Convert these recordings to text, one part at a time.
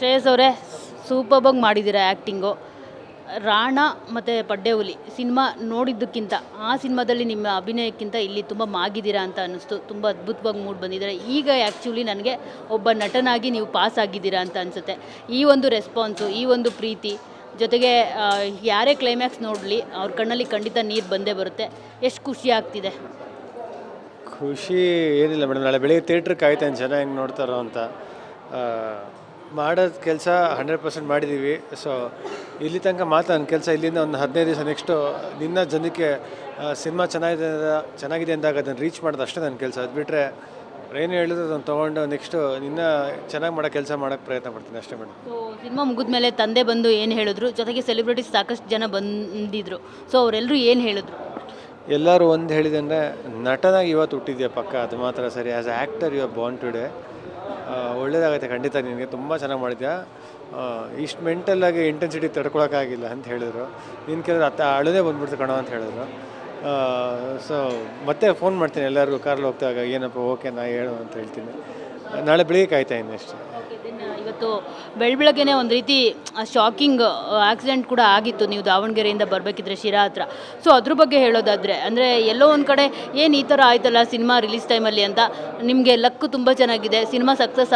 ಶ್ರೇಯಸ್ ಅವರೇ, ಸೂಪರ್ಬಾಗಿ ಮಾಡಿದ್ದೀರಾ ಆ್ಯಕ್ಟಿಂಗು. ರಾಣ ಮತ್ತು ಪಡ್ಡೆಹುಲಿ ಸಿನಿಮಾ ನೋಡಿದ್ದಕ್ಕಿಂತ ಆ ಸಿನಿಮಾದಲ್ಲಿ ನಿಮ್ಮ ಅಭಿನಯಕ್ಕಿಂತ ಇಲ್ಲಿ ತುಂಬ ಮಾಗಿದ್ದೀರಾ ಅಂತ ಅನ್ನಿಸ್ತು. ತುಂಬ ಅದ್ಭುತವಾಗಿ ಮೂಡಿ ಬಂದಿದ್ದಾರೆ. ಈಗ ಆ್ಯಕ್ಚುಲಿ ನನಗೆ ಒಬ್ಬ ನಟನಾಗಿ ನೀವು ಪಾಸ್ ಆಗಿದ್ದೀರಾ ಅಂತ ಅನಿಸುತ್ತೆ. ಈ ಒಂದು ರೆಸ್ಪಾನ್ಸು, ಈ ಒಂದು ಪ್ರೀತಿ ಜೊತೆಗೆ ಯಾರೇ ಕ್ಲೈಮ್ಯಾಕ್ಸ್ ನೋಡಲಿ ಅವ್ರ ಕಣ್ಣಲ್ಲಿ ಖಂಡಿತ ನೀರು ಬಂದೇ ಬರುತ್ತೆ. ಎಷ್ಟು ಖುಷಿ ಆಗ್ತಿದೆ? ಖುಷಿ ಏನಿಲ್ಲ ಮೇಡಮ್, ನಾಳೆ ಬೆಳಿಗ್ಗೆ ಥಿಯೇಟ್ರಿಗೆ ಕಾಯ್ತಾನೆ ಜನ ಹೆಂಗೆ ನೋಡ್ತಾರೋ ಅಂತ. ಮಾಡೋದು ಕೆಲಸ 100% ಮಾಡಿದ್ದೀವಿ. ಸೊ ಇಲ್ಲಿ ತನಕ ಮಾತ್ರ ನನ್ನ ಕೆಲಸ ಇಲ್ಲಿಂದ ಒಂದು 15 ದಿವಸ ನೆಕ್ಸ್ಟು ನಿನ್ನ ಜನಕ್ಕೆ ಸಿನಿಮಾ ಚೆನ್ನಾಗಿದೆ ಅಂದಾಗ ಅದನ್ನು ರೀಚ್ ಮಾಡೋದು ಅಷ್ಟೇ ನನ್ನ ಕೆಲಸ. ಅದು ಬಿಟ್ಟರೆ ಏನು ಹೇಳಿದ್ರು ಅದನ್ನು ತೊಗೊಂಡು ನೆಕ್ಸ್ಟು ನಿನ್ನ ಚೆನ್ನಾಗಿ ಮಾಡೋ ಕೆಲಸ ಮಾಡೋಕ್ಕೆ ಪ್ರಯತ್ನ ಪಡ್ತೀನಿ ಅಷ್ಟೇ ಮೇಡಮ್. ಸೊ ಸಿನಿಮಾ ಮುಗಿದ ಮೇಲೆ ತಂದೆ ಬಂದು ಏನು ಹೇಳಿದ್ರು, ಜೊತೆಗೆ ಸೆಲೆಬ್ರಿಟೀಸ್ ಸಾಕಷ್ಟು ಜನ ಬಂದಿದ್ರು. ಸೊ ಅವರೆಲ್ಲರೂ ಏನು ಹೇಳಿದ್ರು? ಎಲ್ಲರೂ ಒಂದು ಹೇಳಿದಂದರೆ ನಟನಾಗಿ ಇವತ್ತು ಹುಟ್ಟಿದ್ಯಾ ಪಕ್ಕ, ಅದು ಮಾತ್ರ ಸರಿ. As a actor you are born today. ಒಳ್ಳೇದಾಗುತ್ತೆ ಖಂಡಿತ, ನಿನಗೆ ತುಂಬ ಚೆನ್ನಾಗಿ ಮಾಡಿದ್ಯಾ. ಇಷ್ಟು ಮೆಂಟಲಾಗಿ ಇಂಟೆನ್ಸಿಟಿ ತಡ್ಕೊಳಕ್ಕಾಗಿಲ್ಲ ಅಂತ ಹೇಳಿದ್ರು. ನಿನ್ನ ಕೆಲವರು ಅಳೋದೇ ಬಂದ್ಬಿಡ್ತು ಕಣೋ ಅಂತ ಹೇಳಿದ್ರು. ಸೊ ಮತ್ತೆ ಫೋನ್ ಮಾಡ್ತೀನಿ ಎಲ್ಲರಿಗೂ ಕಾರಲ್ಲಿ ಹೋಗ್ತಾಗ, ಏನಪ್ಪ ಓಕೆನಾ ಹೇಳು ಅಂತ ಹೇಳ್ತೀನಿ. ನಾಳೆ ಬೆಳಿಗ್ಗೆ ಕಾಯ್ತಾ ಇದ್ದೀನಿ ಅಷ್ಟೇ. ಇವತ್ತು ಬೆಳಗ್ಗೆನೇ ಒಂದು ರೀತಿ ಶಾಕಿಂಗ್ ಆಕ್ಸಿಡೆಂಟ್ ಕೂಡ ಆಗಿತ್ತು, ನೀವು ದಾವಣಗೆರೆಯಿಂದ ಬರಬೇಕಿದ್ರೆ ಶಿರಾ ಹತ್ರ. ಸೊ ಅದ್ರ ಬಗ್ಗೆ ಹೇಳೋದಾದರೆ, ಅಂದರೆ ಎಲ್ಲೋ ಒಂದು ಕಡೆ ಏನು ಈ ಥರ ಆಯ್ತಲ್ಲ ಸಿನಿಮಾ ರಿಲೀಸ್ ಟೈಮಲ್ಲಿ ಅಂತ. ನಿಮಗೆ ಲಕ್ಕು ತುಂಬ ಚೆನ್ನಾಗಿದೆ, ಸಿನಿಮಾ ಸಕ್ಸಸ್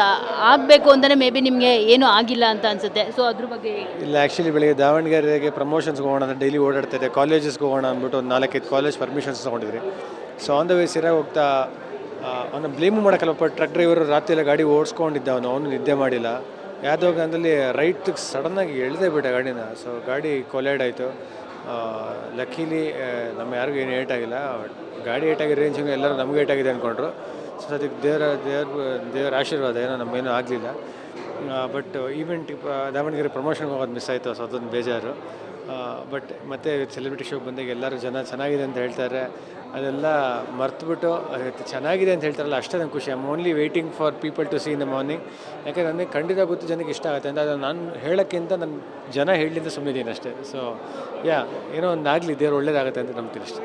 ಆಗಬೇಕು ಅಂತಲೇ ಮೇ ಬಿ ನಿಮಗೆ ಏನೂ ಆಗಿಲ್ಲ ಅಂತ ಅನಿಸುತ್ತೆ. ಸೊ ಅದ್ರ ಬಗ್ಗೆ ಇಲ್ಲ, ಆ್ಯಕ್ಚುಲಿ ಬೆಳಿಗ್ಗೆ ದಾವಣಗೆರೆಗೆ ಪ್ರಮೋಷನ್ಸ್ಗೆ ಹೋಗೋಣ ಅಂತ ಡೈಲಿ ಓಡಾಡ್ತಾಯಿದ್ದೆ. ಕಾಲೇಜಸ್ಗೆ ಹೋಗೋಣ ಅಂದ್ಬಿಟ್ಟು ಒಂದು 4-5 ಕಾಲೇಜ್ ಪರ್ಮಿಷನ್ಸ್ ತೊಗೊಂಡಿದ್ರಿ. So on the way Sira ಹೋಗ್ತಾ ಅವನ ಬ್ಲೇಮು ಮಾಡೋಕ್ಕಲ್ಲಪ್ಪ. ಟ್ರಕ್ ಡ್ರೈವರು ರಾತ್ರಿ ಎಲ್ಲ ಗಾಡಿ ಓಡಿಸ್ಕೊಂಡಿದ್ದ, ಅವನು ನಿದ್ದೆ ಮಾಡಿಲ್ಲ. ಯಾವುದೋ ಗಂದಲ್ಲಿ ರೈಟಿಗೆ ಸಡನ್ನಾಗಿ ಎಳೆದೇ ಬಿಟ್ಟೆ ಗಾಡಿನ. ಸೊ ಗಾಡಿ ಕೊಲೈಡ್ ಆಯಿತು. ಲಕ್ಕೀಲಿ ನಮ್ಮ ಯಾರಿಗೂ ಏನು ಏಟಾಗಿಲ್ಲ. ಗಾಡಿ ಏಟಾಗಿರೋ ರೇಂಜಿಗೆ ಎಲ್ಲರೂ ನಮಗೆ ಏಟಾಗಿದೆ ಅಂದ್ಕೊಂಡ್ರು. ಸೊ ಅದಕ್ಕೆ ದೇವರ ಆಶೀರ್ವಾದ, ಏನೋ ನಮಗೇನೂ ಆಗಲಿಲ್ಲ. ಬಟ್ ಈವೆಂಟ್ ದಾವಣಗೆರೆ ಪ್ರಮೋಷನ್ಗೆ ಹೋಗೋದು ಮಿಸ್ ಆಯಿತು. ಸೊ ಅದೊಂದು ಬೇಜಾರು. ಬಟ್ ಮತ್ತೆ ಸೆಲೆಬ್ರಿಟಿ ಶೋಗೆ ಬಂದಾಗ ಎಲ್ಲರೂ ಜನ ಚೆನ್ನಾಗಿದೆ ಅಂತ ಹೇಳ್ತಾರೆ. ಅದೆಲ್ಲ ಮರ್ತುಬಿಟ್ಟು ಚೆನ್ನಾಗಿದೆ ಅಂತ ಹೇಳ್ತಾರಲ್ಲ, ಅಷ್ಟೇ ನಂಗೆ ಖುಷಿ. I am only waiting for people to see in the morning. ಯಾಕೆಂದರೆ ನನಗೆ ಖಂಡಿತ ಗೊತ್ತು ಜನಕ್ಕೆ ಇಷ್ಟ ಆಗುತ್ತೆ ಅಂತ. ಅದನ್ನು ನಾನು ಹೇಳೋಕ್ಕಿಂತ ನನ್ನ ಜನ ಹೇಳಲಿಂದ ಸುಮ್ಮನಿದ್ದೀನಿ ಅಷ್ಟೇ. ಸೊ ಏನೋ ಒಂದು ಆಗಲಿ, ದೇವ್ರು ಒಳ್ಳೇದಾಗುತ್ತೆ ಅಂತ ನಂಬ್ತೀನಿ ಅಷ್ಟೇ.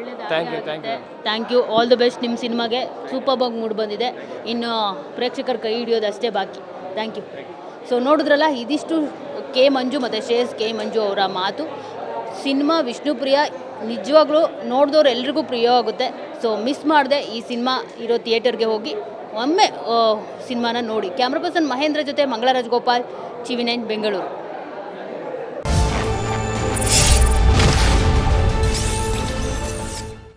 Thank you. All the best. ನಿಮ್ಮ ಸಿನಿಮಾಗೆ ಸೂಪರ್ಬಾಗಿ ಮೂಡಿ ಬಂದಿದೆ. ಇನ್ನು ಪ್ರೇಕ್ಷಕರ ಕೈ ಹಿಡಿಯೋದು ಅಷ್ಟೇ ಬಾಕಿ. Thank you. ಸೊ ನೋಡಿದ್ರಲ್ಲ, ಇದಿಷ್ಟು ಕೆ ಮಂಜು ಮತ್ತು ಶ್ರೇಯಸ್ ಕೆ ಮಂಜು ಅವರ ಮಾತು. ಸಿನಿಮಾ ವಿಷ್ಣುಪ್ರಿಯ ನಿಜವಾಗ್ಲೂ ನೋಡಿದವ್ರು ಎಲ್ರಿಗೂ ಪ್ರಿಯವಾಗುತ್ತೆ. ಸೊ ಮಿಸ್ ಮಾಡದೆ ಈ ಸಿನಿಮಾ ಇರೋ ಥಿಯೇಟರ್ಗೆ ಹೋಗಿ ಒಮ್ಮೆ ಸಿನಿಮಾನ ನೋಡಿ. ಕ್ಯಾಮ್ರಾ ಪರ್ಸನ್ ಮಹೇಂದ್ರ ಜೊತೆ ಮಂಗಳರಾಜ್ ಗೋಪಾಲ್, TV9 ಬೆಂಗಳೂರು.